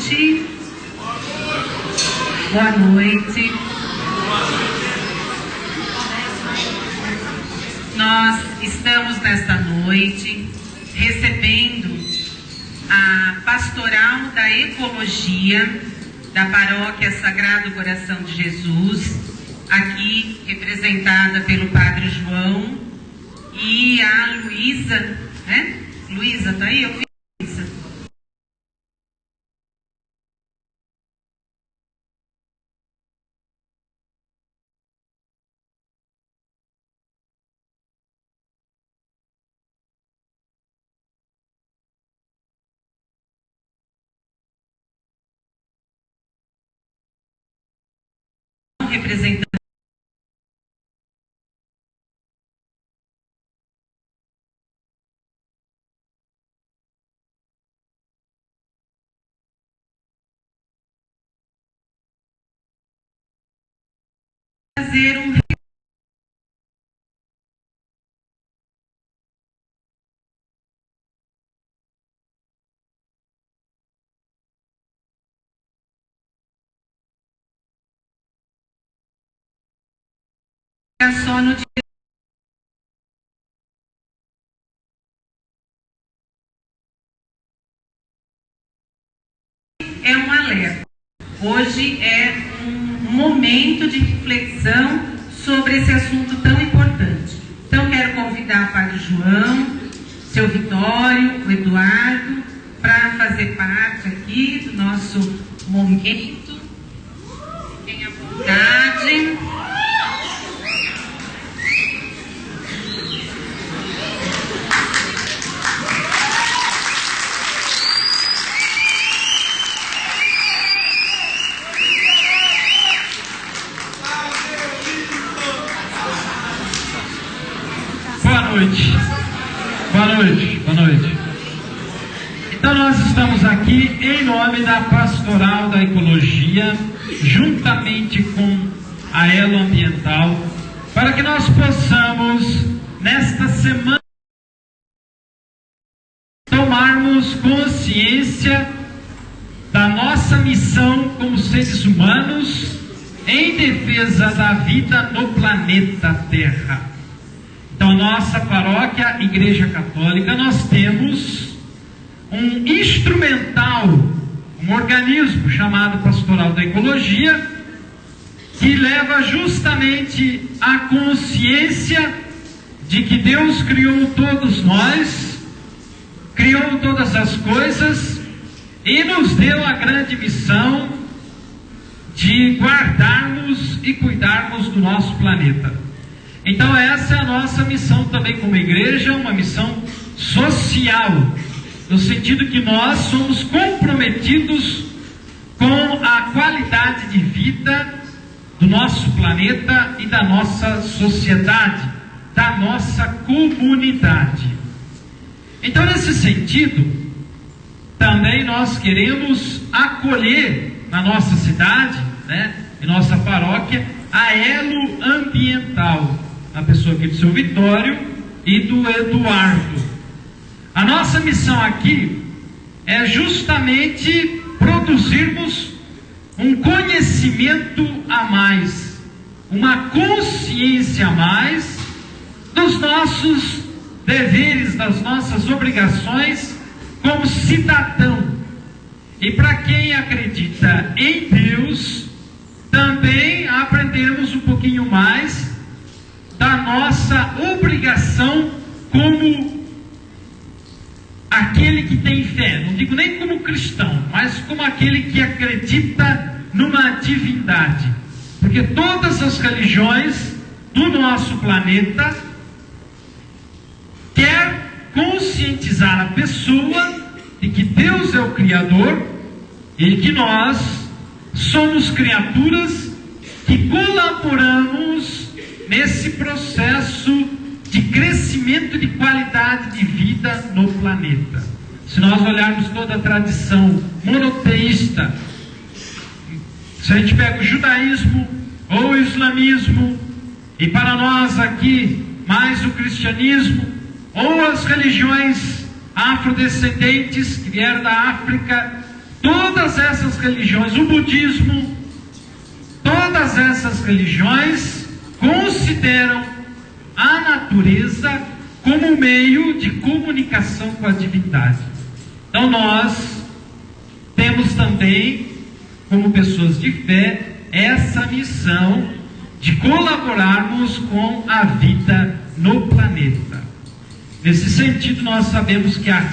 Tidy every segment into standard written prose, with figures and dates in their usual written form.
noite. Boa noite. Nós estamos nesta noite recebendo a pastoral da ecologia da Paróquia Sagrado Coração de Jesus, aqui representada pelo Padre João e a Luísa, né? Luísa, tá aí? Eu vi Luísa. Representando fazer só no dia. É um alerta. Hoje é um momento de reflexão sobre esse assunto tão importante. Então, quero convidar o Padre João, seu Vitório, o Eduardo, para fazer parte aqui do nosso momento. Fiquem à vontade. Boa noite. Então nós estamos aqui em nome da Pastoral da Ecologia, juntamente com a Elo Ambiental, para que nós possamos, nesta semana, tomarmos consciência da nossa missão como seres humanos em defesa da vida no planeta Terra. Então, nossa paróquia, Igreja Católica, nós temos um instrumental, um organismo chamado Pastoral da Ecologia, que leva justamente a consciência de que Deus criou todos nós, criou todas as coisas e nos deu a grande missão de guardarmos e cuidarmos do nosso planeta. Então essa é a nossa missão também como igreja, uma missão social, no sentido que nós somos comprometidos com a qualidade de vida do nosso planeta e da nossa sociedade, da nossa comunidade. Então nesse sentido, também nós queremos acolher na nossa cidade, né, em nossa paróquia, a Elo Ambiental, a pessoa aqui do seu Vitório e do Eduardo. A nossa missão aqui é justamente produzirmos um conhecimento a mais, uma consciência a mais dos nossos deveres, das nossas obrigações como cidadão. E para quem acredita em Deus, também aprendemos um pouquinho mais da nossa obrigação como aquele que tem fé, não digo nem como cristão, mas como aquele que acredita numa divindade, porque todas as religiões do nosso planeta quer conscientizar a pessoa de que Deus é o Criador e que nós somos criaturas que colaboramos nesse processo de crescimento de qualidade de vida no planeta. Se nós olharmos toda a tradição monoteísta, se a gente pega o judaísmo ou o islamismo, e para nós aqui mais o cristianismo, ou as religiões afrodescendentes que vieram da África, todas essas religiões, o budismo, todas essas religiões consideram a natureza como um meio de comunicação com a divindade. Então nós temos também, como pessoas de fé, essa missão de colaborarmos com a vida no planeta. Nesse sentido, nós sabemos que a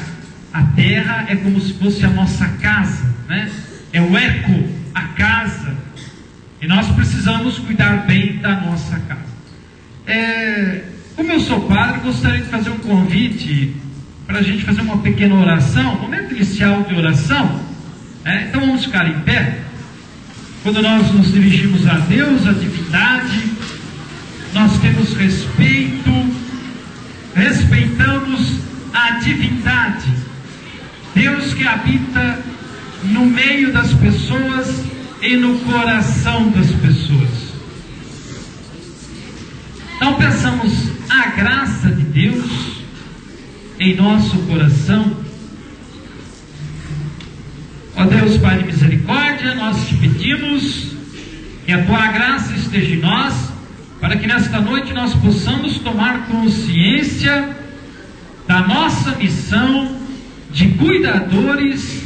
Terra é como se fosse a nossa casa, né? É o eco, a casa. E nós precisamos cuidar bem da nossa casa. Como eu sou padre, gostaria de fazer um convite para a gente fazer uma pequena oração, momento inicial de oração. Então vamos ficar em pé. Quando nós nos dirigimos a Deus, a divindade, nós temos respeitamos a divindade, Deus que habita no meio das pessoas e no coração das pessoas. Então peçamos a graça de Deus em nosso coração. Ó Deus Pai de misericórdia, nós te pedimos que a tua graça esteja em nós, para que nesta noite nós possamos tomar consciência da nossa missão de cuidadores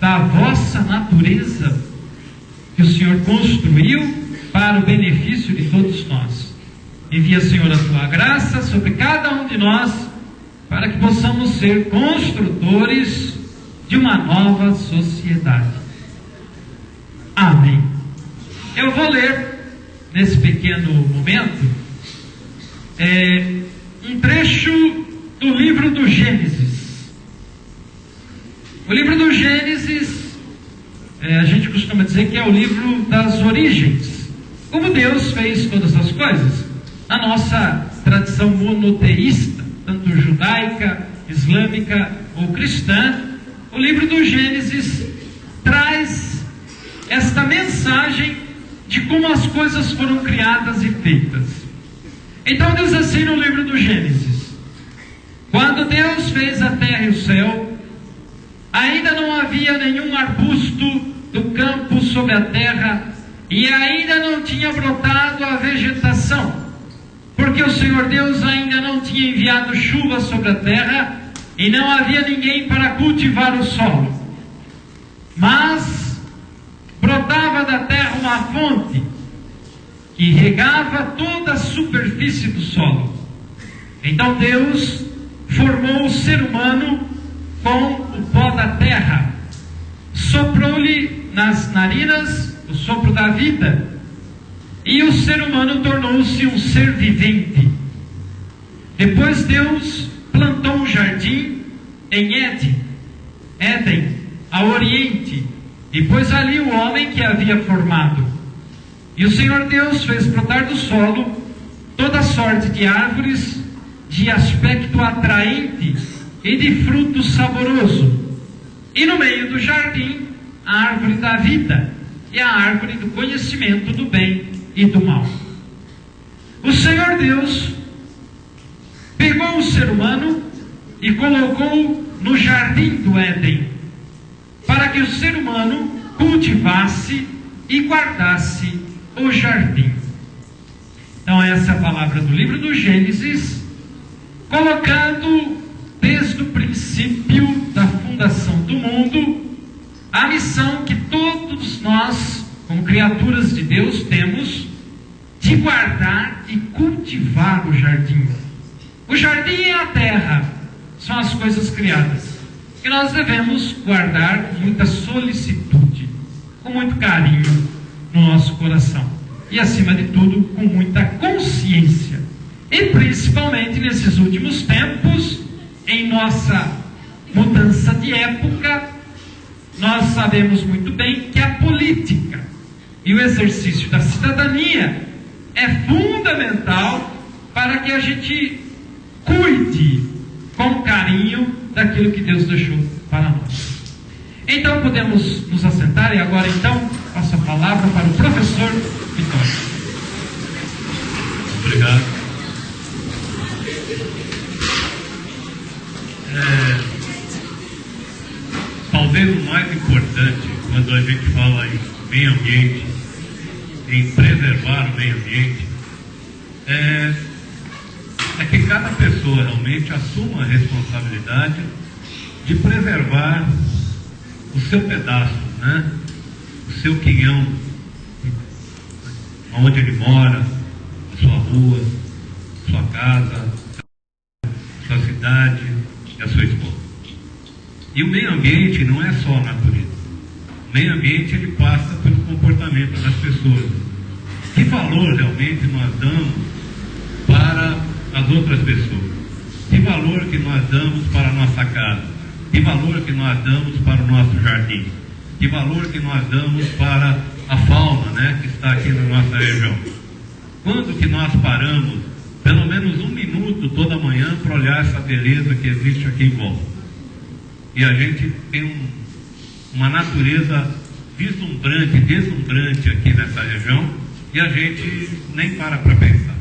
da vossa natureza, que o Senhor construiu para o benefício de todos nós. Envia, Senhor, a tua graça sobre cada um de nós, para que possamos ser construtores de uma nova sociedade. Amém. Eu vou ler, nesse pequeno momento, um trecho do livro do Gênesis. O livro do Gênesis, a gente costuma dizer que é o livro das origens. Como Deus fez todas as coisas. Na nossa tradição monoteísta, tanto judaica, islâmica ou cristã, o livro do Gênesis traz esta mensagem de como as coisas foram criadas e feitas. Então diz assim no livro do Gênesis: quando Deus fez a terra e o céu, ainda não havia nenhum arbusto do campo sobre a terra, e ainda não tinha brotado a vegetação, porque o Senhor Deus ainda não tinha enviado chuva sobre a terra, e não havia ninguém para cultivar o solo. Mas brotava da terra uma fonte que regava toda a superfície do solo. Então Deus formou o ser humano com o pó da terra, soprou-lhe nas narinas o sopro da vida, e o ser humano tornou-se um ser vivente. Depois Deus plantou um jardim em Éden, a oriente, e pôs ali o homem que havia formado. E o Senhor Deus fez brotar do solo toda sorte de árvores de aspecto atraente e de fruto saboroso. E no meio do jardim, a árvore da vida e a árvore do conhecimento do bem e do mal. O Senhor Deus pegou o ser humano e colocou no jardim do Éden, para que o ser humano cultivasse e guardasse o jardim. Então essa é a palavra do livro do Gênesis, colocando desde o princípio da fundação do mundo a missão que todos nós, como criaturas de Deus, temos de guardar e cultivar o jardim. O jardim e a terra são as coisas criadas, que nós devemos guardar com muita solicitude, com muito carinho no nosso coração, e acima de tudo, com muita consciência. E principalmente nesses últimos tempos, em nossa mudança de época, nós sabemos muito bem que a política e o exercício da cidadania é fundamental para que a gente cuide com carinho daquilo que Deus deixou para nós. Então podemos nos assentar, e agora então passo a palavra para o professor Vitório. Obrigado. Talvez quando a gente fala em meio ambiente, em preservar o meio ambiente, é que cada pessoa realmente assuma a responsabilidade de preservar o seu pedaço, né? O seu quinhão, onde ele mora, a sua rua, sua casa, sua cidade e a sua esposa. E o meio ambiente não é só a natureza. O meio ambiente ele passa pelo comportamento das pessoas. Que valor realmente nós damos para as outras pessoas? Que valor que nós damos para a nossa casa? Que valor que nós damos para o nosso jardim? Que valor que nós damos para a fauna, né, que está aqui na nossa região? Quando que nós paramos, pelo menos um minuto toda manhã, para olhar essa beleza que existe aqui em volta? E a gente tem uma natureza deslumbrante aqui nessa região, e a gente nem para pensar,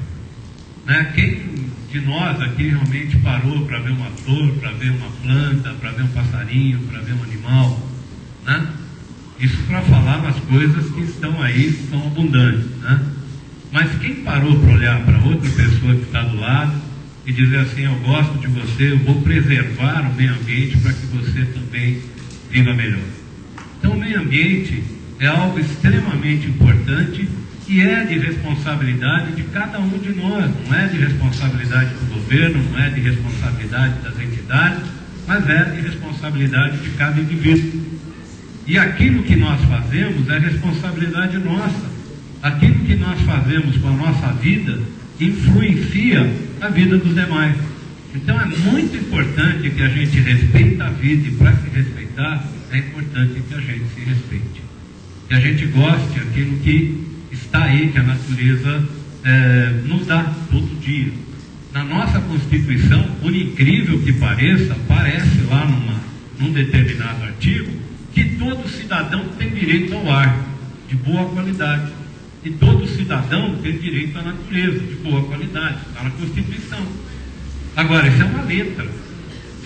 né? Quem de nós aqui realmente parou para ver uma flor, para ver uma planta, para ver um passarinho, para ver um animal, né? Isso para falar nas coisas que estão aí, são abundantes, né? Mas quem parou para olhar para outra pessoa que está do lado e dizer assim: eu gosto de você, eu vou preservar o meio ambiente para que você também viva melhor? Então o meio ambiente é algo extremamente importante e é de responsabilidade de cada um de nós. Não é de responsabilidade do governo, não é de responsabilidade das entidades, mas é de responsabilidade de cada indivíduo. E aquilo que nós fazemos é responsabilidade nossa. Aquilo que nós fazemos com a nossa vida influencia a vida dos demais. Então é muito importante que a gente respeite a vida, e para se respeitar é importante que a gente se respeite, que a gente goste daquilo que está aí, que a natureza nos dá todo dia. Na nossa Constituição, por incrível que pareça, aparece lá num determinado artigo que todo cidadão tem direito ao ar de boa qualidade. E todo cidadão tem direito à natureza de boa qualidade. Está na Constituição. Agora, isso é uma letra,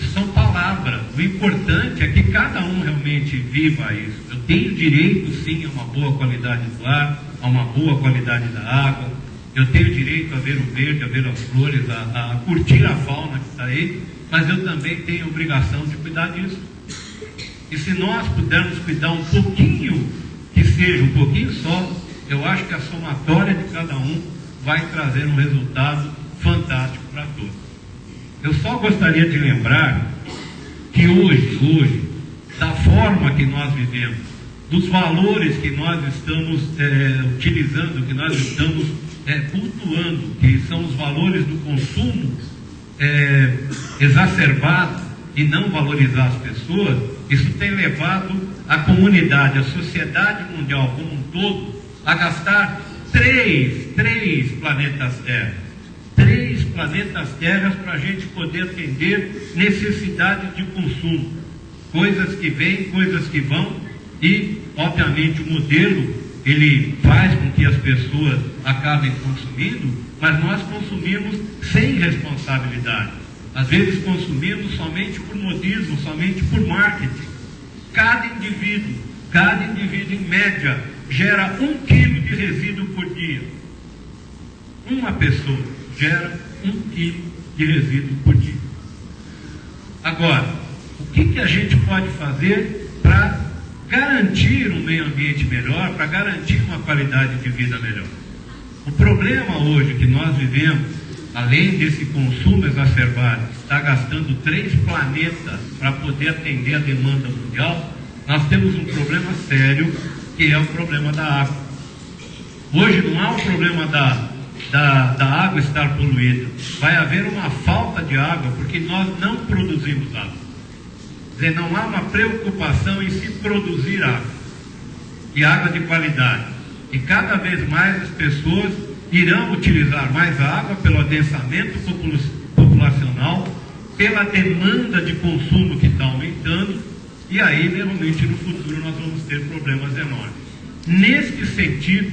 isso são palavras. O importante é que cada um realmente viva isso. Eu tenho direito, sim, a uma boa qualidade do ar, a uma boa qualidade da água. Eu tenho direito a ver o verde, a ver as flores, a curtir a fauna que está aí, mas eu também tenho a obrigação de cuidar disso. E se nós pudermos cuidar um pouquinho, que seja um pouquinho só, eu acho que a somatória de cada um vai trazer um resultado fantástico para todos. Eu só gostaria de lembrar que hoje, da forma que nós vivemos, dos valores que nós estamos utilizando, que nós estamos cultuando, que são os valores do consumo exacerbado e não valorizar as pessoas, isso tem levado a comunidade, a sociedade mundial como um todo, a gastar três planetas Terra. 3 planetas Terras para a gente poder atender necessidades de consumo. Coisas que vêm, coisas que vão, e, obviamente, o modelo, ele faz com que as pessoas acabem consumindo, mas nós consumimos sem responsabilidade. Às vezes consumimos somente por modismo, somente por marketing. Cada indivíduo, em média, gera 1 quilo de resíduo por dia. Uma pessoa gera 1 quilo de resíduo por dia. Agora, o que a gente pode fazer para garantir um meio ambiente melhor, para garantir uma qualidade de vida melhor? O problema hoje que nós vivemos, além desse consumo exacerbado, está gastando 3 planetas para poder atender a demanda mundial, nós temos um problema sério, que é o problema da água. Hoje não há o problema da água estar poluída. Vai haver uma falta de água porque nós não produzimos água. Quer dizer, não há uma preocupação em se produzir água, e água de qualidade. E cada vez mais as pessoas irão utilizar mais água pelo adensamento populacional, pela demanda de consumo que está aumentando, e aí realmente no futuro nós vamos ter problemas enormes. Neste sentido,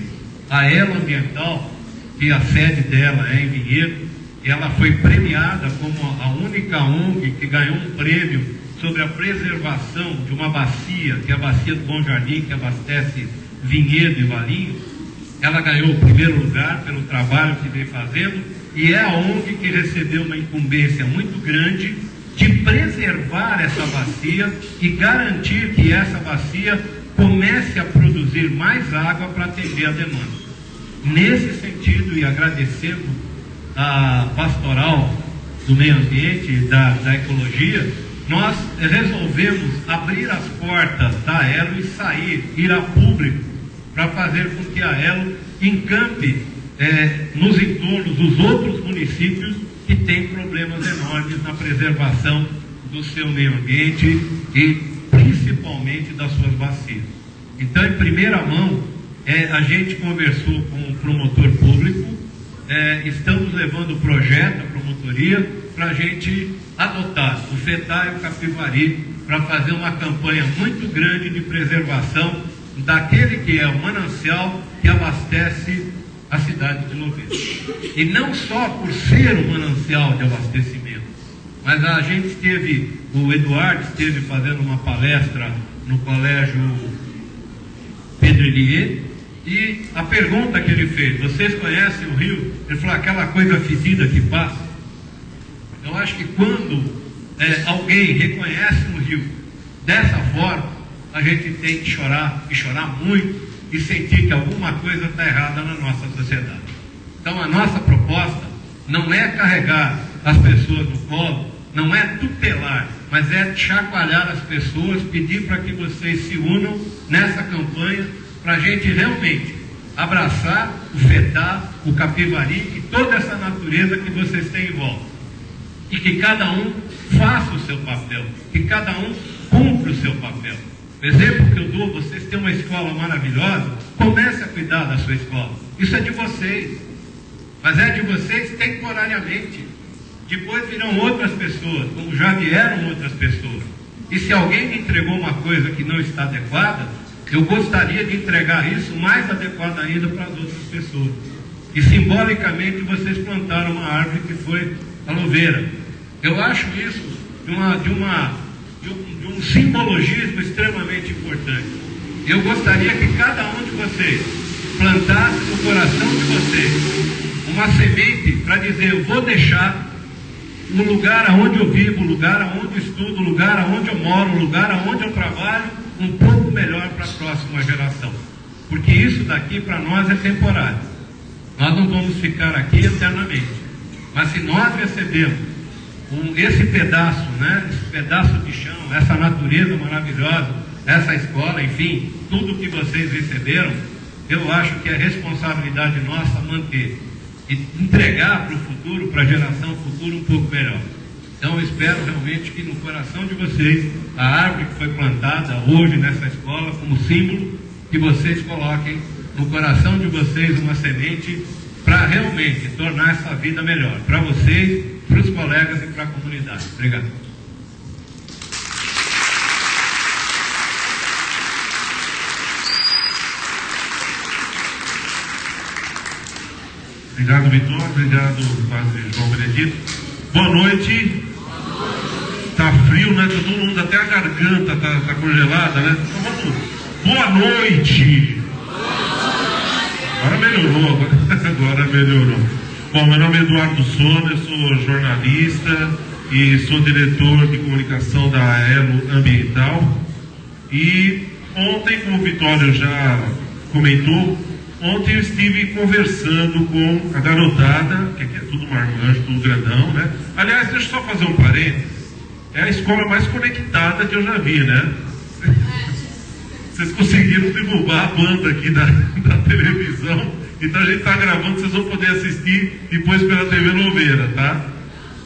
a Elo Ambiental, que a sede dela é em Vinhedo, ela foi premiada como a única ONG que ganhou um prêmio sobre a preservação de uma bacia, que é a bacia do Bom Jardim, que abastece Vinhedo e Valinho. Ela ganhou o primeiro lugar pelo trabalho que vem fazendo, e é a ONG que recebeu uma incumbência muito grande de preservar essa bacia e garantir que essa bacia comece a produzir mais água para atender a demanda. Nesse sentido, e agradecendo a pastoral do meio ambiente e da ecologia, nós resolvemos abrir as portas da Aelo e ir a público, para fazer com que a Aelo encampe nos entornos dos outros municípios que têm problemas enormes na preservação do seu meio ambiente e principalmente das suas bacias. Então, em primeira mão, a gente conversou com o promotor público, estamos levando o projeto, a promotoria, para a gente adotar o Fetá e o Capivari, para fazer uma campanha muito grande de preservação daquele que é o manancial que abastece a cidade de Louveira. E não só por ser um manancial de abastecimento, mas a gente o Eduardo esteve fazendo uma palestra no colégio Pedro Elier, e a pergunta que ele fez: vocês conhecem o rio? Ele falou: aquela coisa fedida que passa. Eu acho que quando alguém reconhece um rio dessa forma, a gente tem que chorar, e chorar muito, e sentir que alguma coisa está errada na nossa sociedade. Então, a nossa proposta não é carregar as pessoas no colo, não é tutelar, mas é chacoalhar as pessoas, pedir para que vocês se unam nessa campanha, para a gente realmente abraçar o Fetá, o Capivari e toda essa natureza que vocês têm em volta. E que cada um faça o seu papel, que cada um cumpra o seu papel. O exemplo que eu dou: vocês têm uma escola maravilhosa, comece a cuidar da sua escola. Isso é de vocês, mas é de vocês temporariamente. Depois virão outras pessoas, como já vieram outras pessoas. E se alguém me entregou uma coisa que não está adequada, eu gostaria de entregar isso mais adequado ainda para as outras pessoas. E simbolicamente vocês plantaram uma árvore que foi a Louveira. Eu acho isso de um simbologismo extremamente importante. Eu gostaria que cada um de vocês plantasse no coração de vocês uma semente para dizer: eu vou deixar o lugar aonde eu vivo, o lugar aonde eu estudo, o lugar aonde eu moro, o lugar aonde eu trabalho, um pouco melhor para a próxima geração. Porque isso daqui para nós é temporário. Nós não vamos ficar aqui eternamente. Mas se nós recebemos esse pedaço, esse pedaço de chão, essa natureza maravilhosa, essa escola, enfim, tudo que vocês receberam, eu acho que é responsabilidade nossa manter e entregar para o futuro, para a geração futura, um pouco melhor. Então eu espero realmente que no coração de vocês, a árvore que foi plantada hoje nessa escola como símbolo, que vocês coloquem no coração de vocês uma semente para realmente tornar essa vida melhor, para vocês, para os colegas e para a comunidade. Obrigado. Obrigado, Vitor. Obrigado, Padre João Benedito. Boa noite. Tá frio, né? Todo mundo, até a garganta tá congelada, né? Então vamos. Boa noite. Agora melhorou. Agora melhorou. Bom, meu nome é Eduardo Sona, eu sou jornalista e sou diretor de comunicação da Aelo Ambiental. E ontem, como o Vitório já comentou, ontem eu estive conversando com a garotada, que aqui é tudo marmanjo, tudo grandão, né? Aliás, deixa eu só fazer um parênteses. É a escola mais conectada que eu já vi, né? Vocês conseguiram derrubar a banda aqui da televisão. Então a gente está gravando, vocês vão poder assistir depois pela TV Louveira, tá?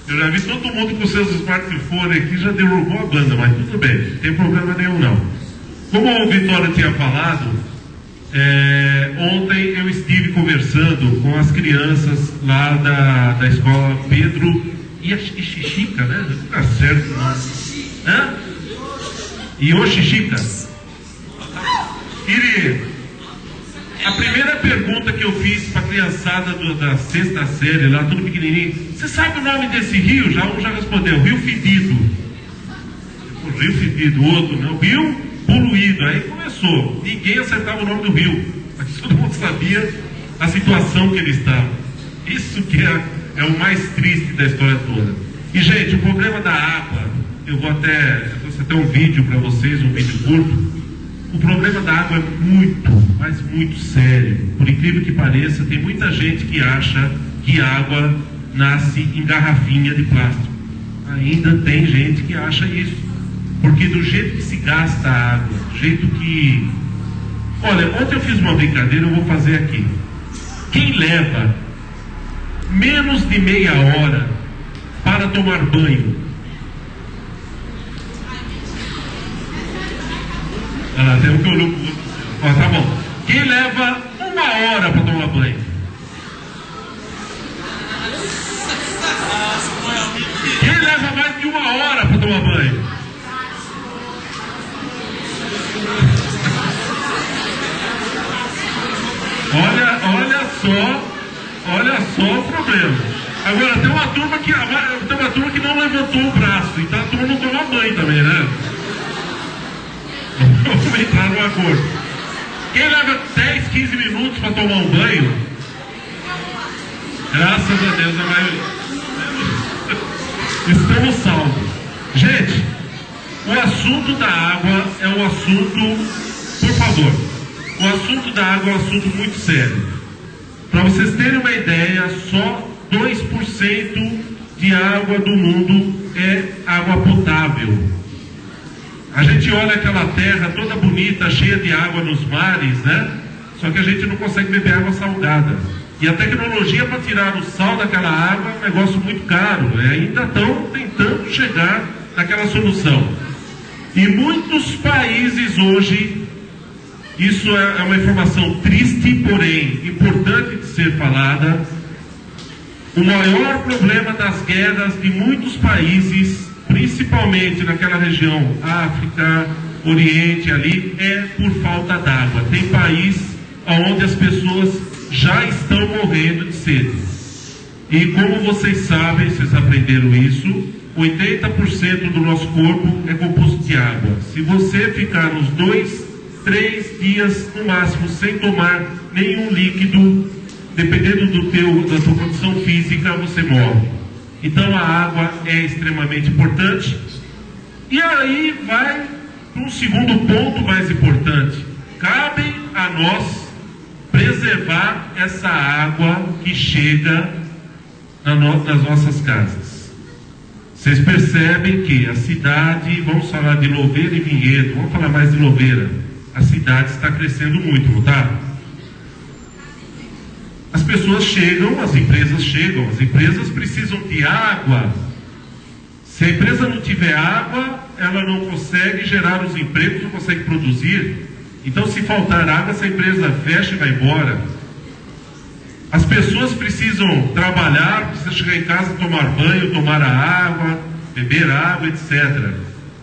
Eu já vi todo mundo com seus smartphones aqui, já derrubou a banda, mas tudo bem, não tem problema nenhum não. Como o Vitório tinha falado, ontem eu estive conversando com as crianças lá da escola Pedro Xixica, né? Não tá certo, não. Hã? Ioxixica. A primeira pergunta que eu fiz para a criançada da sexta série, lá, tudo pequenininho: você sabe o nome desse rio? Um já respondeu: Rio Fedido. O o rio fedido, outro, né? O rio poluído. Aí começou, ninguém acertava o nome do rio, mas todo mundo sabia a situação que ele estava. Isso que é o mais triste da história toda. E, gente, o problema da água, eu vou até um vídeo para vocês, um vídeo curto. O problema da água é muito, mas muito sério. Por incrível que pareça, tem muita gente que acha que água nasce em garrafinha de plástico. Ainda tem gente que acha isso. Porque do jeito que se gasta a água, do jeito que... Olha, ontem eu fiz uma brincadeira, eu vou fazer aqui. Quem leva menos de meia hora para tomar banho? Ah, tem um que olhou pro outro. Ó, tá bom. Quem leva 1 hora para tomar banho? Quem leva mais de 1 hora para tomar banho? Olha só o problema. Agora tem uma turma que não levantou o braço, então a turma não toma banho também, né? Vamos entrar num acordo. Quem leva 10, 15 minutos para tomar um banho, graças a Deus a maioria estamos salvos. Gente, o assunto da água é um assunto, por favor, o assunto da água é um assunto muito sério. Para vocês terem uma ideia, só 2% de água do mundo é água potável. A gente olha aquela terra toda bonita, cheia de água nos mares, né? Só que a gente não consegue beber água salgada. E a tecnologia para tirar o sal daquela água é um negócio muito caro. Ainda estão tentando chegar naquela solução. E muitos países hoje, isso é uma informação triste, porém importante de ser falada. O maior problema das guerras de muitos países, principalmente naquela região, África, Oriente ali, é por falta d'água. Tem país onde as pessoas já estão morrendo de sede. E como vocês sabem, vocês aprenderam isso, 80% do nosso corpo é composto de água. Se você ficar uns 2, 3 dias no máximo sem tomar nenhum líquido, dependendo da tua condição física, você morre. Então a água é extremamente importante. E aí vai para um segundo ponto mais importante. Cabe a nós preservar essa água que chega nas nossas casas. Vocês percebem que a cidade, vamos falar de Louveira e Vinhedo, vamos falar mais de Louveira. A cidade está crescendo muito, não está? As pessoas chegam, as empresas precisam de água. Se a empresa não tiver água, ela não consegue gerar os empregos, não consegue produzir. Então, se faltar água, essa empresa fecha e vai embora. As pessoas precisam trabalhar, precisam chegar em casa, tomar banho, tomar a água, beber água, etc.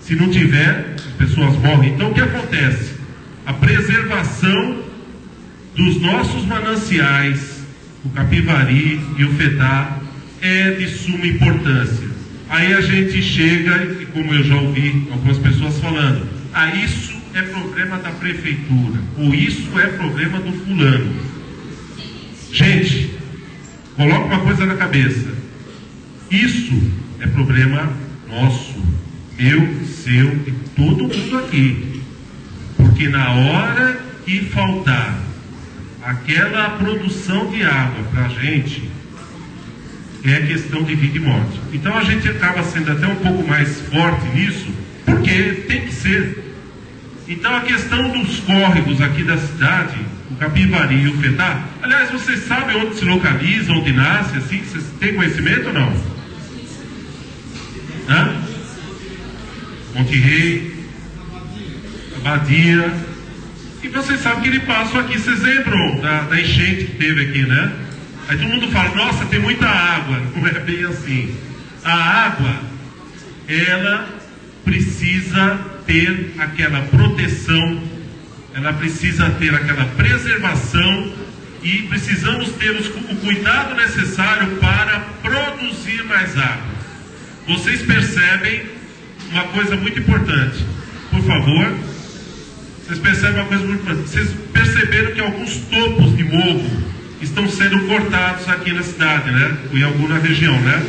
Se não tiver, as pessoas morrem. Então, o que acontece? A preservação dos nossos mananciais, o Capivari e o Fedá, é de suma importância. Aí a gente chega, e como eu já ouvi algumas pessoas falando, isso é problema da prefeitura, ou isso é problema do fulano. Gente, coloca uma coisa na cabeça. Isso é problema nosso, meu, seu e todo mundo aqui. Porque na hora que faltar aquela produção de água para a gente, é questão de vida e morte. Então a gente acaba sendo até um pouco mais forte nisso, porque tem que ser. Então a questão dos córregos aqui da cidade, o Capivari e o Fedá, aliás, vocês sabem onde se localiza, onde nasce, assim? Vocês têm conhecimento ou não? Monte Rei, Abadia, e vocês sabem que ele passa aqui. Vocês lembram da enchente que teve aqui, né? Aí todo mundo fala, nossa, tem muita água. Não é bem assim. A água, ela precisa ter aquela proteção, ela precisa ter aquela preservação, e precisamos ter o cuidado necessário para produzir mais água. Vocês percebem uma coisa muito importante. Por favor, vocês percebem uma coisa muito importante. Vocês perceberam que alguns topos de morro estão sendo cortados aqui na cidade, né? Em alguma região, né?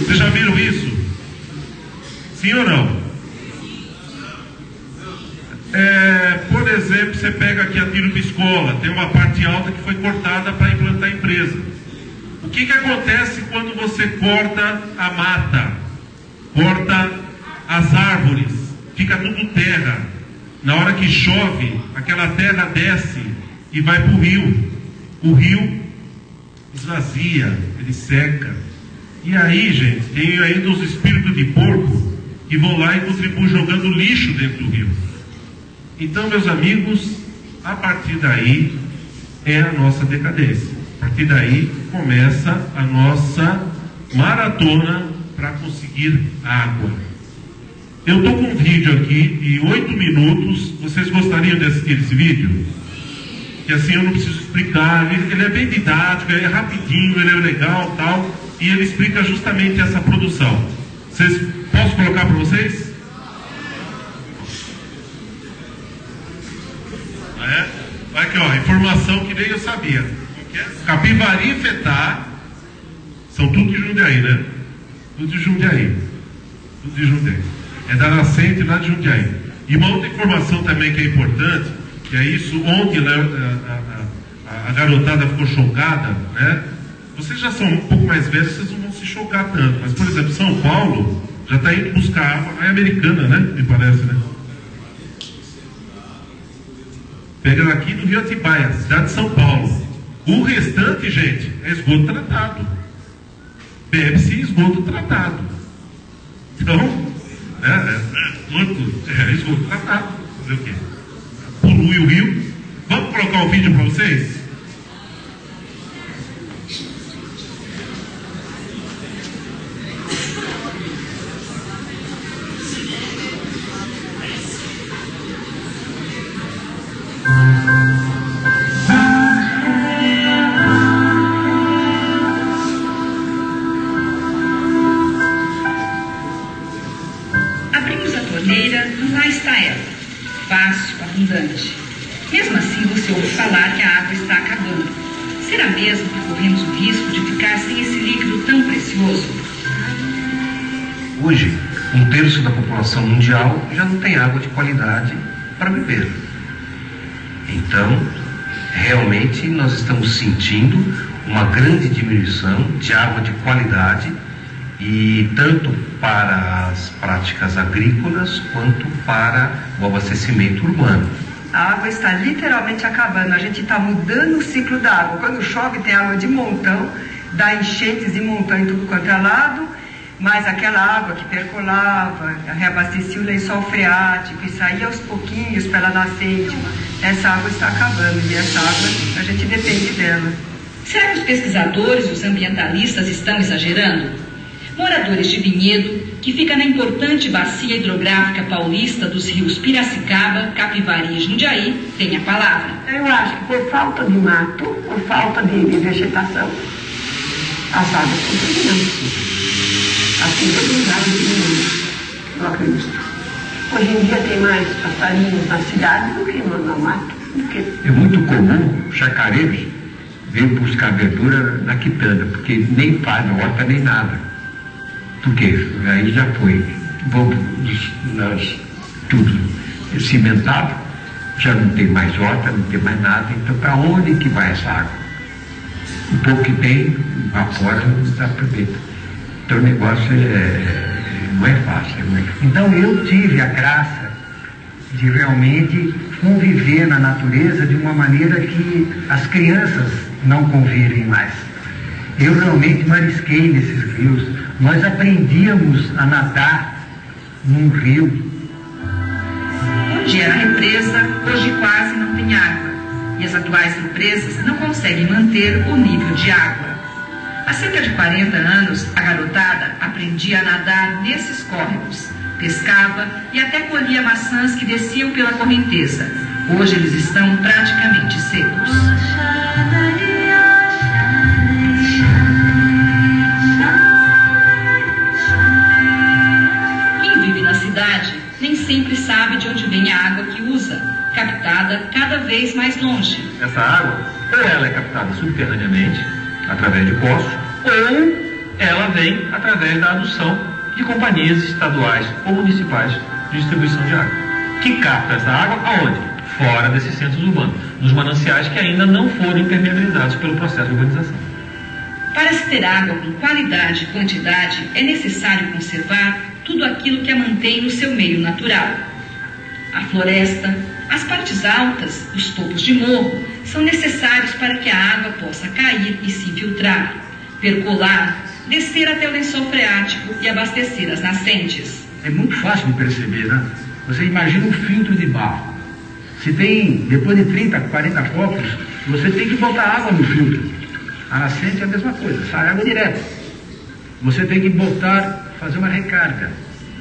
Vocês já viram isso? Sim ou não? Por exemplo, você pega aqui a Tiro Piscola, tem uma parte alta que foi cortada para implantar a empresa. O que acontece quando você corta a mata, corta as árvores, fica tudo terra. Na hora que chove, aquela terra desce e vai para o rio. O rio esvazia, ele seca. E aí, gente, tem ainda os espíritos de porco que vão lá e contribuem jogando lixo dentro do rio. Então, meus amigos, a partir daí é a nossa decadência. A partir daí começa a nossa maratona para conseguir água. Eu estou com um vídeo aqui de 8 minutos. Vocês gostariam de assistir esse vídeo? Que assim eu não preciso explicar. Ele é bem didático, ele é rapidinho, ele é legal, tal. E ele explica justamente essa produção. Posso colocar para vocês? Olha aqui, ó, informação que nem eu sabia. Capivari e Fetá são tudo de Jundiaí, né? Tudo de Jundiaí. Tudo de Jundiaí. É da nascente lá de Jundiaí. E uma outra informação também que é importante, que é isso, ontem a garotada ficou chocada, né? Vocês já são um pouco mais velhos, vocês não vão se chocar tanto. Mas, por exemplo, São Paulo já está indo buscar água, é americana, né? Me parece, né? Pegando aqui no Rio Atibaia, cidade de São Paulo. O restante, gente, é esgoto tratado. Bebe-se esgoto tratado. Então, esgoto tratado. Fazer o quê? Polui o rio. Vamos colocar o vídeo para vocês? Abrimos a torneira, lá está ela, fácil, abundante. Mesmo assim, você ouve falar que a água está acabando. Será mesmo que corremos o risco de ficar sem esse líquido tão precioso? Hoje, 1/3 da população mundial já não tem água de qualidade para beber. Então, realmente nós estamos sentindo uma grande diminuição de água de qualidade, e tanto para as práticas agrícolas quanto para o abastecimento urbano. A água está literalmente acabando, a gente está mudando o ciclo da água. Quando chove tem água de montão, dá enchentes de montão em tudo quanto é lado, mas aquela água que percolava, reabastecia o lençol freático e saía aos pouquinhos pela nascente, essa água está acabando e essa água a gente depende dela. Será que os pesquisadores e os ambientalistas estão exagerando? Moradores de Vinhedo, que fica na importante bacia hidrográfica paulista dos rios Piracicaba, Capivari e Jundiaí, têm a palavra. Eu acho que por falta de mato, por falta de vegetação, as águas estão terminando. Assim todo lugar do mundo, eu acredito. Hoje em dia tem mais passarinhos na cidade do que no mato. É muito comum chacareiros vir buscar verdura na quitanda, porque nem faz horta nem nada. Porque aí já foi tudo cimentado, já não tem mais horta, não tem mais nada, então para onde que vai essa água? O pouco que tem, afora, não dá para ver. Então o negócio não é fácil. Então eu tive a graça de realmente conviver na natureza de uma maneira que as crianças não convivem mais. Eu realmente marisquei nesses rios. Nós aprendíamos a nadar num rio. Onde era a represa, hoje quase não tem água. E as atuais represas não conseguem manter o nível de água. Há cerca de 40 anos, a garotada aprendia a nadar nesses córregos. Pescava e até colhia maçãs que desciam pela correnteza. Hoje eles estão praticamente secos. captada cada vez mais longe. Essa água, ou ela é captada subterraneamente, através de poços, ou ela vem através da adução de companhias estaduais ou municipais de distribuição de água, que capta essa água aonde? Fora desses centros urbanos, nos mananciais que ainda não foram impermeabilizados pelo processo de urbanização. Para se ter água com qualidade e quantidade, é necessário conservar tudo aquilo que a mantém no seu meio natural. A floresta, as partes altas, os topos de morro, são necessários para que a água possa cair e se infiltrar, percolar, descer até o lençol freático e abastecer as nascentes. É muito fácil de perceber, né? Você imagina um filtro de barro. Se tem, depois de 30, 40 copos, você tem que botar água no filtro. A nascente é a mesma coisa, sai água direto. Você tem que fazer uma recarga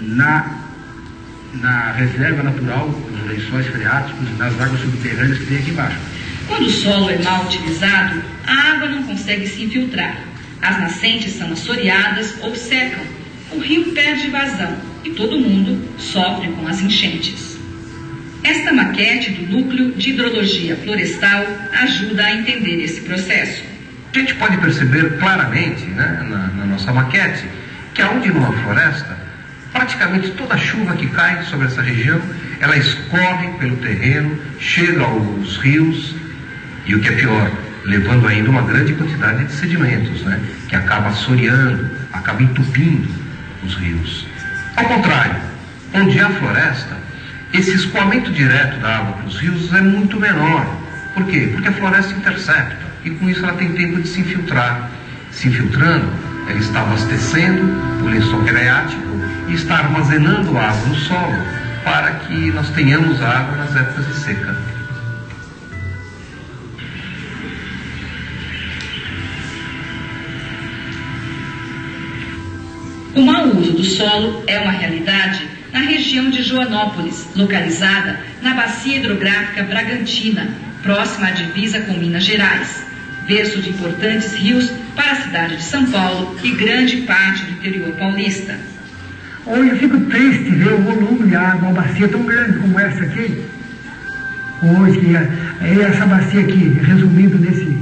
na reserva natural, nos lençóis freáticos, nas águas subterrâneas que tem aqui embaixo. Quando o solo é mal utilizado, a água não consegue se infiltrar. As nascentes são assoreadas ou secam. O rio perde vazão e todo mundo sofre com as enchentes. Esta maquete do Núcleo de Hidrologia Florestal ajuda a entender esse processo. A gente pode perceber claramente, né, na nossa maquete, que aonde numa floresta, praticamente toda a chuva que cai sobre essa região, ela escorre pelo terreno, chega aos rios e, o que é pior, levando ainda uma grande quantidade de sedimentos, né, que acaba assoreando, acaba entupindo os rios. Ao contrário, onde há floresta, esse escoamento direto da água para os rios é muito menor. Por quê? Porque a floresta intercepta e com isso ela tem tempo de se infiltrar. Se infiltrando, ela está abastecendo o lençol freático e está armazenando água no solo para que nós tenhamos água nas épocas de seca. O mau uso do solo é uma realidade na região de Joanópolis, localizada na Bacia Hidrográfica Bragantina, próxima à divisa com Minas Gerais, berço de importantes rios para a cidade de São Paulo e grande parte do interior paulista. Hoje eu fico triste ver o volume de água, uma bacia tão grande como essa aqui. Hoje, essa bacia aqui, resumindo nesse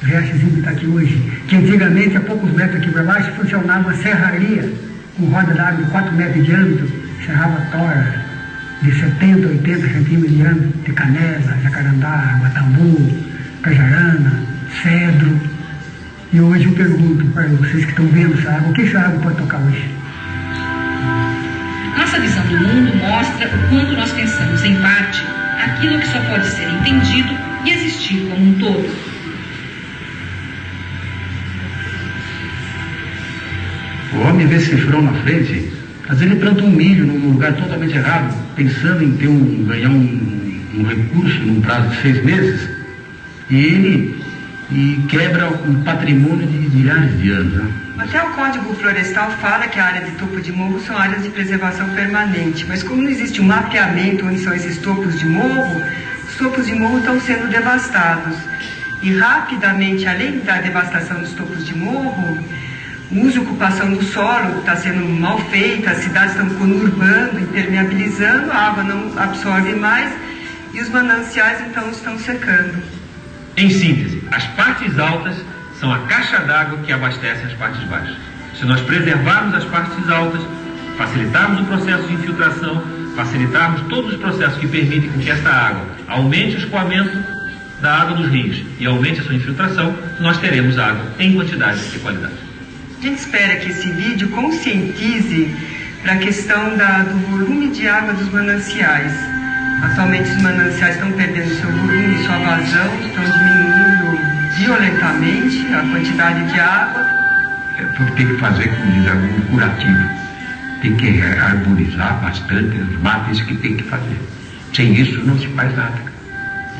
riachozinho que está aqui hoje, que antigamente, a poucos metros aqui para baixo, funcionava uma serraria com roda d'água de 4 metros de diâmetro, serrava tora de 70, 80 centímetros de diâmetro, de canela, jacarandá, guatambu, cajarana, cedro. E hoje eu pergunto para vocês que estão vendo essa água, o que essa água pode tocar hoje? Nossa visão do mundo mostra o quanto nós pensamos, em parte, aquilo que só pode ser entendido e existir como um todo. O homem vê cifrão na frente, às vezes ele planta um milho num lugar totalmente errado, pensando em ganhar um recurso num prazo de 6 meses, e quebra um patrimônio de milhares de anos. Né? Até o Código Florestal fala que a área de topo de morro são áreas de preservação permanente, mas como não existe um mapeamento onde são esses topos de morro, os topos de morro estão sendo devastados. E rapidamente, além da devastação dos topos de morro, o uso e ocupação do solo está sendo mal feita, as cidades estão conurbando, impermeabilizando, a água não absorve mais e os mananciais então estão secando. Em síntese, as partes altas são a caixa d'água que abastece as partes baixas. Se nós preservarmos as partes altas, facilitarmos o processo de infiltração, facilitarmos todos os processos que permitem que esta água aumente o escoamento da água dos rios e aumente a sua infiltração, nós teremos água em quantidade e qualidade. A gente espera que esse vídeo conscientize para a questão do volume de água dos mananciais. Atualmente os mananciais estão perdendo seu volume e sua vazão, estão diminuindo violentamente a quantidade de água. Tem que fazer, como diz algum, curativo. Tem que arborizar bastante os matos, isso que tem que fazer. Sem isso não se faz nada.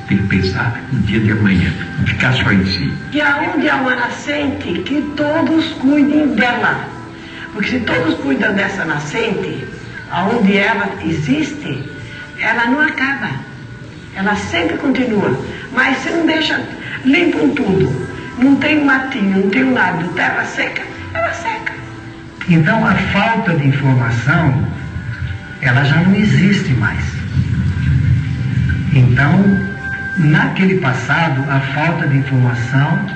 Tem que pensar no dia de amanhã, não ficar só em si. E aonde há uma nascente, que todos cuidem dela. Porque se todos cuidam dessa nascente, aonde ela existe, ela não acaba. Ela sempre continua. Mas se não deixa, limpam tudo. Não tem matinho, não tem nada, terra seca, ela seca. Então a falta de informação, ela já não existe mais. Então, naquele passado, a falta de informação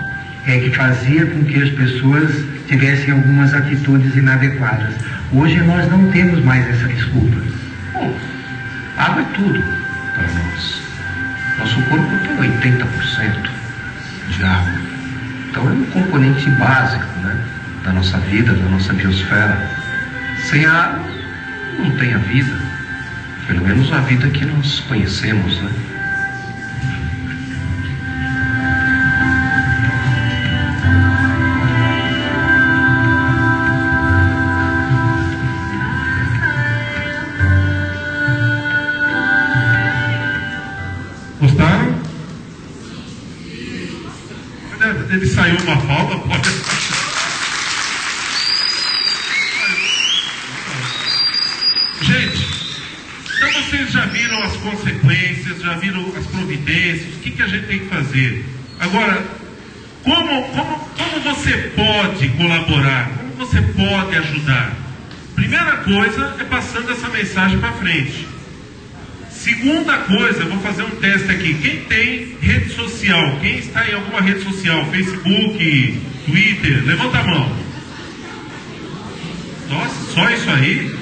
é que fazia com que as pessoas tivessem algumas atitudes inadequadas. Hoje nós não temos mais essa desculpa. Bom, água é tudo para nós. Nosso corpo tem 80% de água. Então é um componente básico, né, da nossa vida, da nossa biosfera. Sem água não tem a vida. Pelo menos a vida que nós conhecemos, né? Gostaram? Ele saiu uma falta, pode. Gente, então vocês já viram as consequências, já viram as providências, o que a gente tem que fazer? Agora, como você pode colaborar? Como você pode ajudar? Primeira coisa é passando essa mensagem para frente. Segunda coisa, eu vou fazer um teste aqui. Quem tem rede social? Quem está em alguma rede social? Facebook, Twitter? Levanta a mão. Nossa, só isso aí?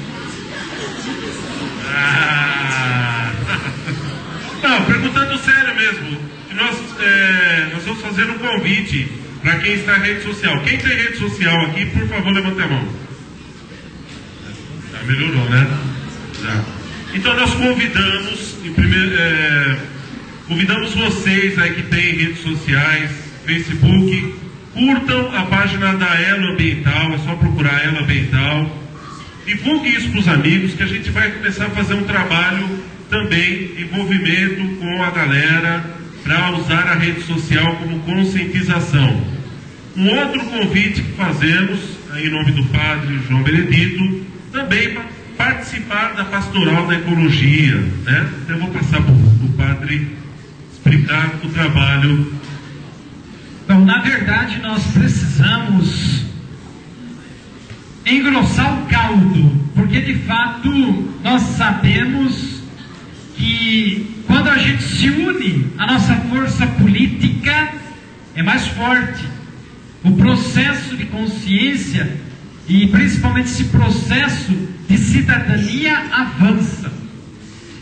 Não, perguntando sério mesmo. Nós vamos fazer um convite para quem está em rede social. Quem tem rede social aqui, por favor, levanta a mão. Já melhorou, né? Já. Então nós convidamos vocês aí que têm redes sociais, Facebook, curtam a página da Elo Ambiental, é só procurar Elo Ambiental, divulgue isso para os amigos, que a gente vai começar a fazer um trabalho também, envolvimento com a galera, para usar a rede social como conscientização. Um outro convite que fazemos, aí em nome do Padre João Benedito, também para participar da Pastoral da Ecologia, né? Eu vou passar para o Padre explicar o trabalho. Então, na verdade, nós precisamos engrossar o caldo, porque de fato nós sabemos que quando a gente se une, a nossa força política é mais forte. O processo de consciência e principalmente esse processo de cidadania avança.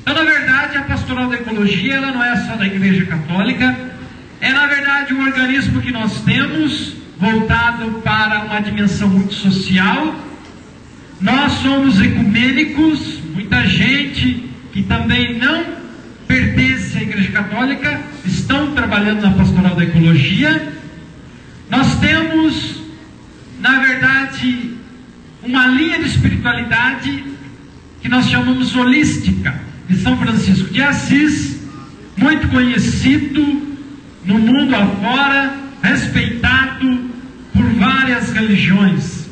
Então, na verdade, a Pastoral da Ecologia, ela não é só da Igreja Católica, é na verdade um organismo que nós temos voltado para uma dimensão muito social. Nós somos ecumênicos, muita gente que também não pertence à Igreja Católica estão trabalhando na Pastoral da Ecologia. Nós temos, na verdade, uma linha de espiritualidade que nós chamamos holística, de São Francisco de Assis, muito conhecido no mundo afora, respeitado por várias religiões.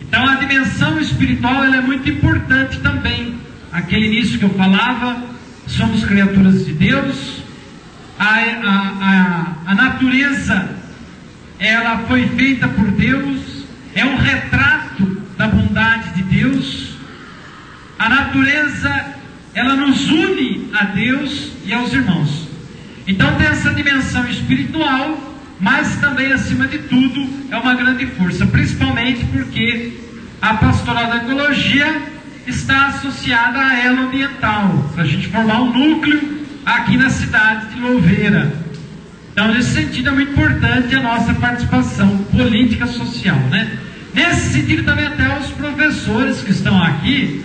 Então a dimensão espiritual ela é muito importante também. Aquele início que eu falava, somos criaturas de Deus, a natureza ela foi feita por Deus, é um retrato da bondade de Deus. A natureza ela nos une a Deus e aos irmãos. Então tem essa dimensão espiritual, mas também acima de tudo é uma grande força, principalmente porque a Pastoral da Ecologia está associada à Elo Ambiental, para a gente formar um núcleo aqui na cidade de Louveira. Então, nesse sentido, é muito importante a nossa participação política social, né? Nesse sentido, também até os professores que estão aqui,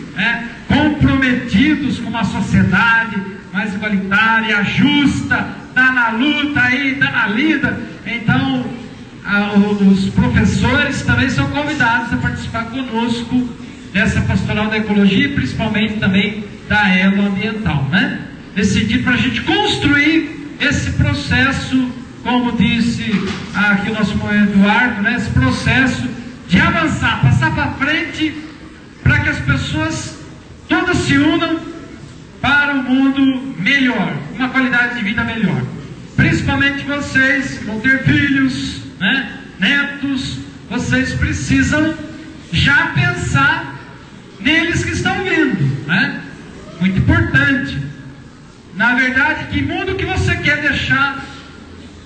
comprometidos com uma sociedade mais igualitária, justa, está na luta aí, está na lida. Então, os professores também são convidados a participar conosco dessa Pastoral da Ecologia e principalmente também da Elo Ambiental, né? Nesse sentido, para a gente construir esse processo, como disse aqui o nosso irmão Eduardo, né? Esse processo de avançar, passar para frente, para que as pessoas todas se unam para um mundo melhor, uma qualidade de vida melhor. Principalmente vocês que vão ter filhos, né? Netos, vocês precisam já pensar neles que estão vindo, né? Muito importante. Na verdade, que mundo que você quer deixar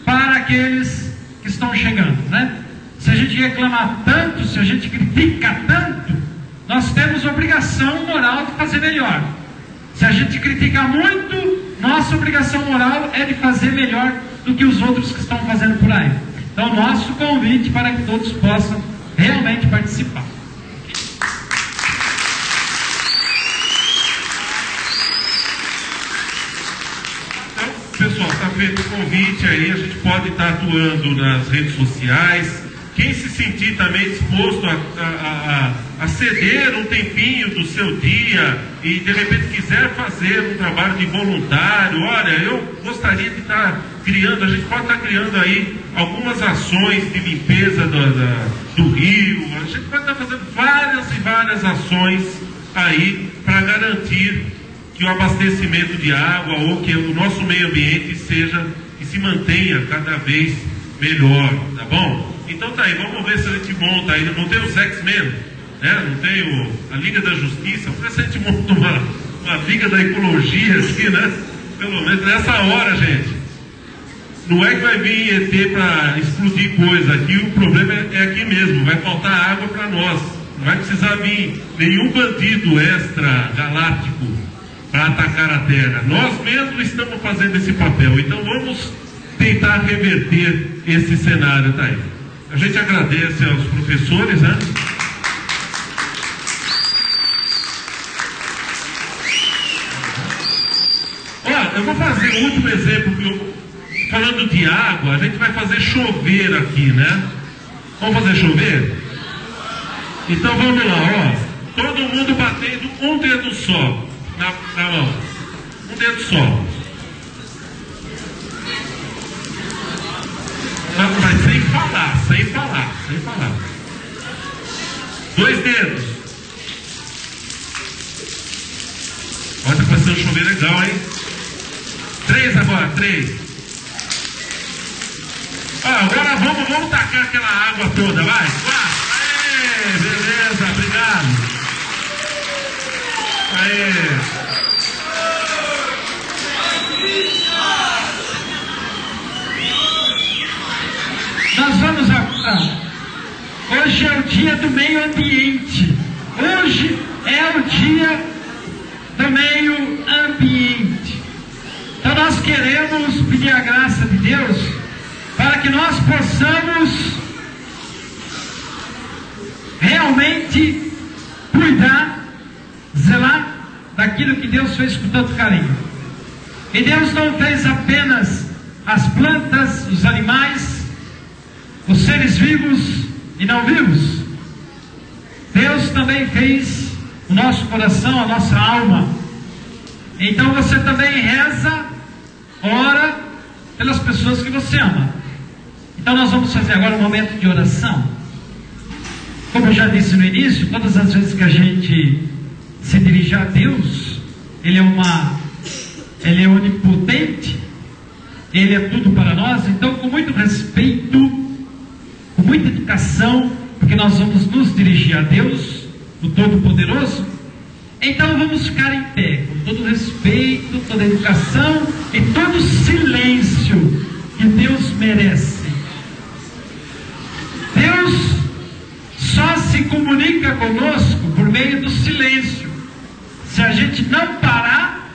para aqueles que estão chegando, né? Se a gente reclamar tanto, se a gente critica tanto, nós temos obrigação moral de fazer melhor. Se a gente critica muito, nossa obrigação moral é de fazer melhor do que os outros que estão fazendo por aí. Então, nosso convite para que todos possam realmente participar. Então, pessoal, está feito o convite aí, a gente pode estar atuando nas redes sociais. Quem se sentir também disposto a ceder um tempinho do seu dia e de repente quiser fazer um trabalho de voluntário, olha, eu gostaria de estar criando, a gente pode estar criando aí algumas ações de limpeza do rio, a gente pode estar fazendo várias e várias ações aí para garantir que o abastecimento de água ou que o nosso meio ambiente seja e se mantenha cada vez melhor, tá bom? Então tá aí, vamos ver se a gente monta aí, não tem o X-Men, né? Não tem a Liga da Justiça, vamos ver se a gente monta uma Liga da Ecologia aqui, né? Pelo menos nessa hora, gente. Não é que vai vir ET para explodir coisa aqui, o problema é aqui mesmo, vai faltar água para nós. Não vai precisar vir nenhum bandido extra-galáctico para atacar a Terra. Nós mesmos estamos fazendo esse papel, então vamos tentar reverter esse cenário, tá aí. A gente agradece aos professores, né? Olha, eu vou fazer um último exemplo, falando de água, a gente vai fazer chover aqui, né? Vamos fazer chover? Então vamos lá, ó. Todo mundo batendo um dedo só na mão. Um dedo só. Mas sem falar. 2 dedos. Olha, tá começando a chover legal, hein? 3 agora, 3. Agora vamos tacar aquela água toda, vai. Aê, beleza, obrigado. Aê. Nós vamos agora. Hoje é o dia do meio ambiente. Hoje é o dia do meio ambiente. Então nós queremos pedir a graça de Deus para que nós possamos realmente cuidar, zelar daquilo que Deus fez com tanto carinho. E Deus não fez apenas as plantas, os animais, os seres vivos e não vivos. Deus também fez o nosso coração, a nossa alma. Então você também reza, ora pelas pessoas que você ama. Então nós vamos fazer agora um momento de oração. Como eu já disse no início, todas as vezes que a gente se dirige a Deus, Ele é onipotente, Ele é tudo para nós. Então, com muito respeito, com muita educação, porque nós vamos nos dirigir a Deus, o Todo-Poderoso, então vamos ficar em pé, com todo respeito, toda educação e todo silêncio que Deus merece. Deus só se comunica conosco por meio do silêncio. Se a gente não parar,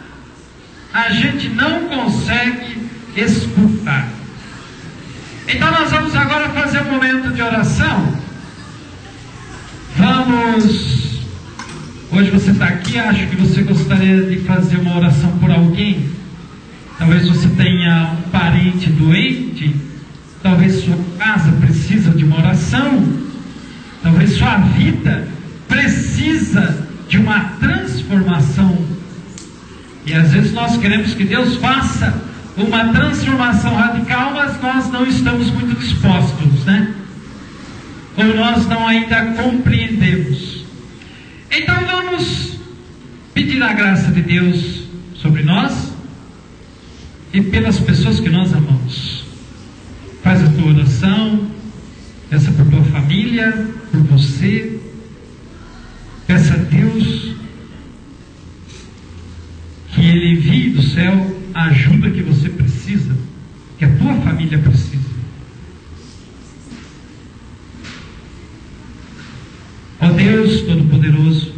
a gente não consegue escutar. Então nós vamos agora fazer um momento de oração. Hoje você está aqui, acho que você gostaria de fazer uma oração por alguém. Talvez você tenha um parente doente, talvez sua casa precisa de uma oração, talvez sua vida precisa de uma transformação. E às vezes nós queremos que Deus faça uma transformação radical, mas nós não estamos muito dispostos, né? Ou nós não ainda compreendemos. Então vamos pedir a graça de Deus sobre nós e pelas pessoas que nós amamos. Faz a tua oração, peça por tua família, por você. Peça a Deus que Ele envie do céu a ajuda que você precisa, que a tua família precisa. Ó Deus Todo-Poderoso,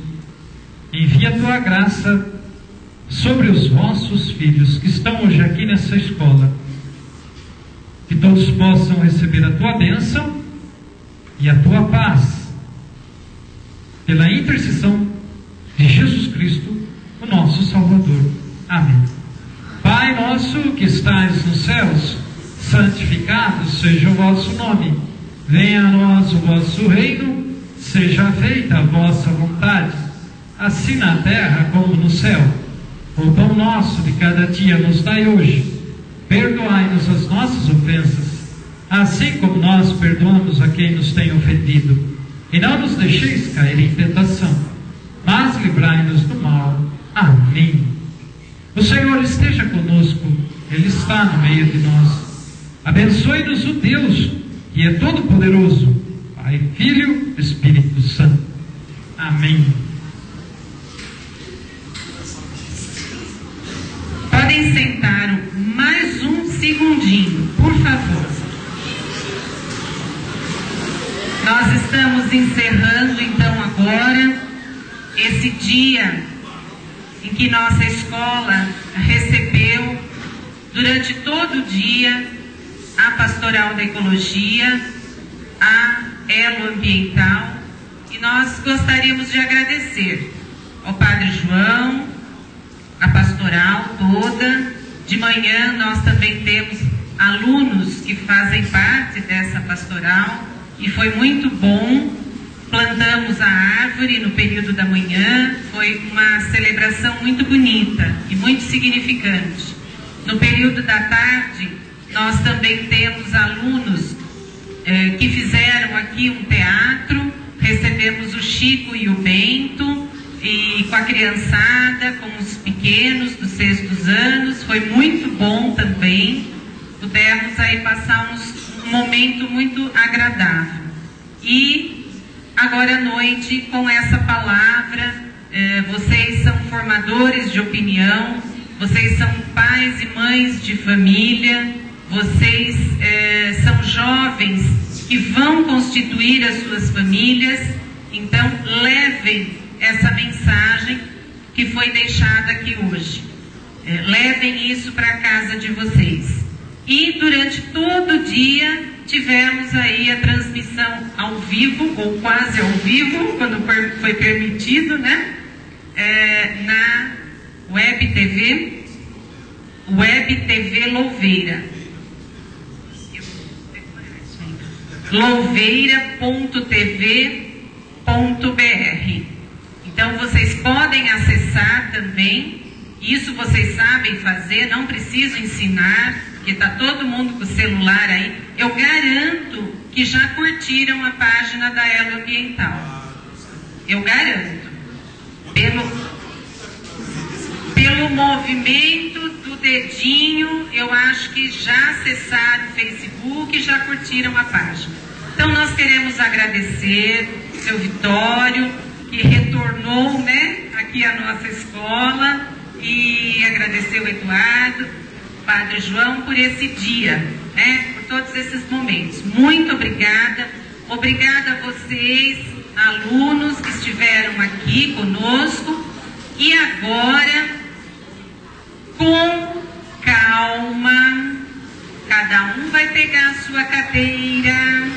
envia a tua graça sobre os vossos filhos que estão hoje aqui nessa escola, que todos possam receber a tua bênção e a tua paz, pela intercessão de Jesus Cristo, o nosso Salvador. Amém. Pai nosso que estais nos céus, santificado seja o vosso nome. Venha a nós o vosso reino, seja feita a vossa vontade, assim na terra como no céu. O pão nosso de cada dia nos dai hoje. Perdoai-nos as nossas ofensas, assim como nós perdoamos a quem nos tem ofendido. E não nos deixeis cair em tentação, mas livrai-nos do mal. Amém. O Senhor esteja conosco, Ele está no meio de nós. Abençoe-nos o Deus, que é todo-poderoso, Pai, Filho, Espírito Santo. Amém. Podem sentar mais um segundinho, por favor. Nós estamos encerrando então agora esse dia em que nossa escola recebeu durante todo o dia a Pastoral da Ecologia, a Elo Ambiental, e nós gostaríamos de agradecer ao Padre João, a pastoral toda. De manhã nós também temos alunos que fazem parte dessa pastoral e foi muito bom. Plantamos a árvore no período da manhã, foi uma celebração muito bonita e muito significante. No período da tarde, nós também temos alunos que fizeram aqui um teatro, recebemos o Chico e o Bento, e com a criançada, com os pequenos dos 6º anos, foi muito bom também. Pudemos aí passar um momento muito agradável. E agora à noite, com essa palavra, vocês são formadores de opinião, vocês são pais e mães de família, vocês são jovens que vão constituir as suas famílias. Então levem essa mensagem que foi deixada aqui hoje. Levem isso para a casa de vocês. E durante todo o dia tivemos aí a transmissão ao vivo, ou quase ao vivo, quando foi permitido, né? Na Web TV Louveira. louveira.tv.br. Então vocês podem acessar também. Isso vocês sabem fazer, não preciso ensinar, porque está todo mundo com o celular aí. Eu garanto que já curtiram a página da Elo Ambiental. Eu garanto. Pelo movimento do dedinho, eu acho que já acessaram o Facebook e já curtiram a página. Então nós queremos agradecer o seu Vitório, que retornou, né, aqui à nossa escola, e agradecer o Eduardo, o Padre João, por esse dia, né, por todos esses momentos. Muito obrigada. Obrigada a vocês, alunos que estiveram aqui conosco. E agora, com calma, cada um vai pegar a sua cadeira,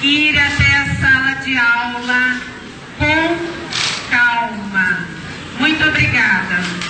ir até a sala de aula com calma. Muito obrigada.